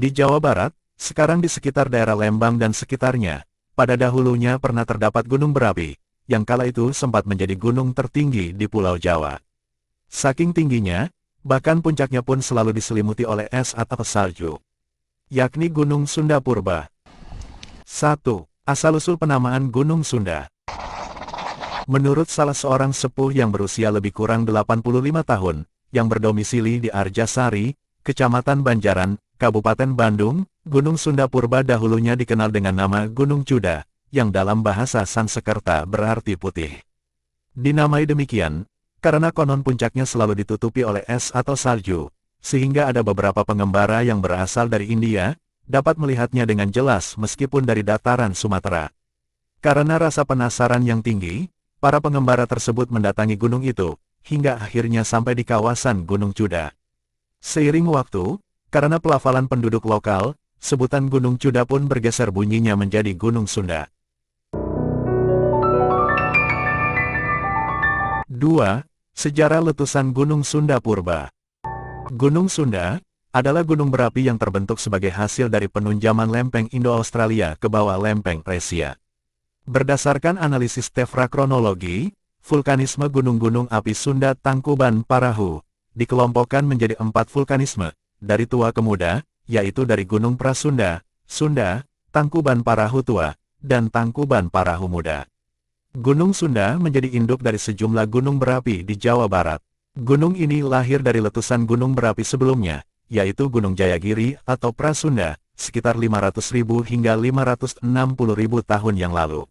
Di Jawa Barat, sekarang di sekitar daerah Lembang dan sekitarnya, pada dahulunya pernah terdapat gunung berapi, yang kala itu sempat menjadi gunung tertinggi di Pulau Jawa. Saking tingginya, bahkan puncaknya pun selalu diselimuti oleh es atau salju, yakni Gunung Sunda Purba. 1. Asal-usul penamaan Gunung Sunda. Menurut salah seorang sepuh yang berusia lebih kurang 85 tahun, yang berdomisili di Arjasari, Kecamatan Banjaran, Kabupaten Bandung, Gunung Sunda Purba dahulunya dikenal dengan nama Gunung Cuda, yang dalam bahasa Sansekerta berarti putih. Dinamai demikian, karena konon puncaknya selalu ditutupi oleh es atau salju, sehingga ada beberapa pengembara yang berasal dari India, dapat melihatnya dengan jelas meskipun dari dataran Sumatera. Karena rasa penasaran yang tinggi, para pengembara tersebut mendatangi gunung itu, hingga akhirnya sampai di kawasan Gunung Cuda. Seiring waktu, karena pelafalan penduduk lokal, sebutan Gunung Cuda pun bergeser bunyinya menjadi Gunung Sunda. 2. Sejarah letusan Gunung Sunda Purba. Gunung Sunda adalah gunung berapi yang terbentuk sebagai hasil dari penunjaman lempeng Indo-Australia ke bawah lempeng Asia. Berdasarkan analisis tefrakronologi, vulkanisme gunung-gunung api Sunda Tangkuban Parahu dikelompokkan menjadi 4 vulkanisme, dari tua ke muda, yaitu dari Gunung Prasunda, Sunda, Tangkuban Parahu Tua, dan Tangkuban Parahu Muda. Gunung Sunda menjadi induk dari sejumlah gunung berapi di Jawa Barat. Gunung ini lahir dari letusan gunung berapi sebelumnya, yaitu Gunung Jayagiri atau Prasunda, sekitar 500.000 hingga 560.000 tahun yang lalu.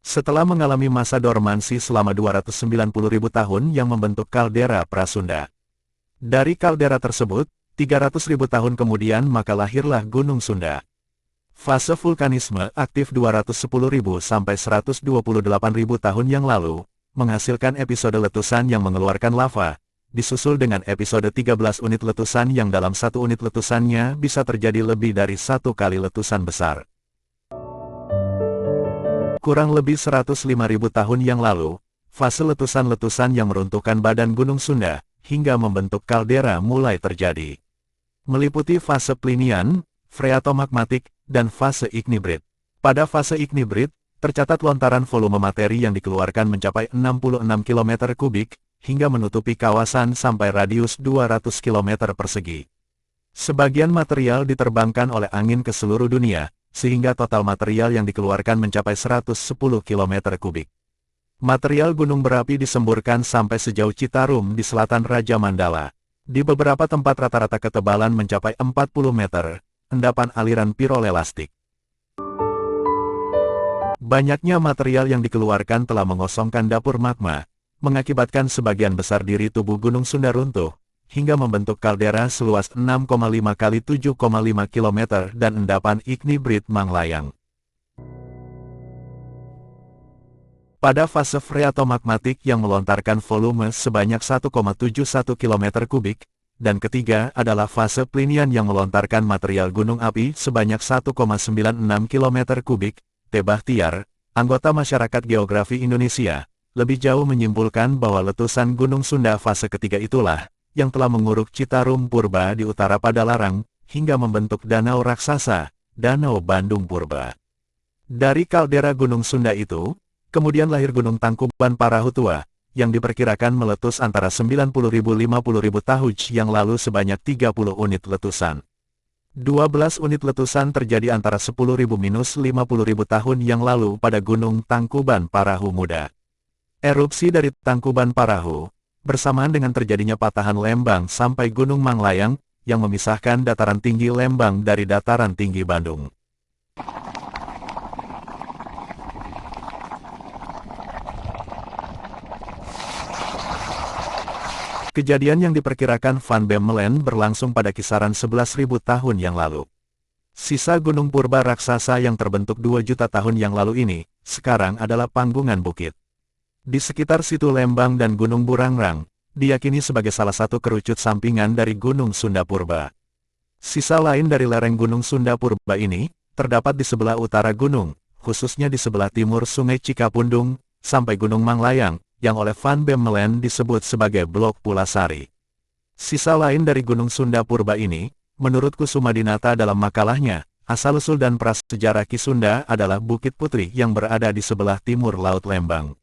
Setelah mengalami masa dormansi selama 290.000 tahun yang membentuk kaldera Prasunda. Dari kaldera tersebut, 300.000 tahun kemudian maka lahirlah Gunung Sunda. Fase vulkanisme aktif 210.000 sampai 128.000 tahun yang lalu, menghasilkan episode letusan yang mengeluarkan lava, disusul dengan episode 13 unit letusan yang dalam satu unit letusannya bisa terjadi lebih dari satu kali letusan besar. Kurang lebih 105.000 tahun yang lalu, fase letusan-letusan yang meruntuhkan badan Gunung Sunda, hingga membentuk kaldera mulai terjadi. Meliputi fase Plinian, freatomagmatik, dan fase ignibrid. Pada fase ignibrid, tercatat lontaran volume materi yang dikeluarkan mencapai 66 km kubik, hingga menutupi kawasan sampai radius 200 km persegi. Sebagian material diterbangkan oleh angin ke seluruh dunia, sehingga total material yang dikeluarkan mencapai 110 km kubik. Material gunung berapi disemburkan sampai sejauh Citarum di selatan Raja Mandala. Di beberapa tempat rata-rata ketebalan mencapai 40 meter, endapan aliran piroelastik. Banyaknya material yang dikeluarkan telah mengosongkan dapur magma, mengakibatkan sebagian besar diri tubuh Gunung Sunda runtuh, hingga membentuk kaldera seluas 6,5 kali 7,5 km dan endapan ignibrid Manglayang. Pada fase freatomagmatik yang melontarkan volume sebanyak 1,71 km kubik, dan ketiga adalah fase Plinian yang melontarkan material gunung api sebanyak 1,96 km kubik, T. Bahtiar, anggota Masyarakat Geografi Indonesia, lebih jauh menyimpulkan bahwa letusan Gunung Sunda fase ketiga itulah, yang telah menguruk Citarum Purba di utara Padalarang, hingga membentuk danau raksasa, Danau Bandung Purba. Dari kaldera Gunung Sunda itu, kemudian lahir Gunung Tangkuban Parahu Tua, yang diperkirakan meletus antara 90.000–50.000 tahun yang lalu sebanyak 30 unit letusan. 12 unit letusan terjadi antara 10.000–50.000 tahun yang lalu pada Gunung Tangkuban Parahu Muda. Erupsi dari Tangkuban Parahu, bersamaan dengan terjadinya patahan Lembang sampai Gunung Manglayang, yang memisahkan dataran tinggi Lembang dari dataran tinggi Bandung. Kejadian yang diperkirakan Van Bemmelen berlangsung pada kisaran 11.000 tahun yang lalu. Sisa gunung purba raksasa yang terbentuk 2 juta tahun yang lalu ini, sekarang adalah panggungan bukit. Di sekitar situ Lembang dan Gunung Burangrang, diyakini sebagai salah satu kerucut sampingan dari Gunung Sunda Purba. Sisa lain dari lereng Gunung Sunda Purba ini, terdapat di sebelah utara gunung, khususnya di sebelah timur Sungai Cikapundung, sampai Gunung Manglayang, yang oleh Van Bemmelen disebut sebagai Blok Pulasari. Sisa lain dari Gunung Sunda Purba ini, Menurut Kusumadinata dalam makalahnya, asal-usul dan prasejarah Ki Sunda adalah Bukit Putri yang berada di sebelah timur Laut Lembang.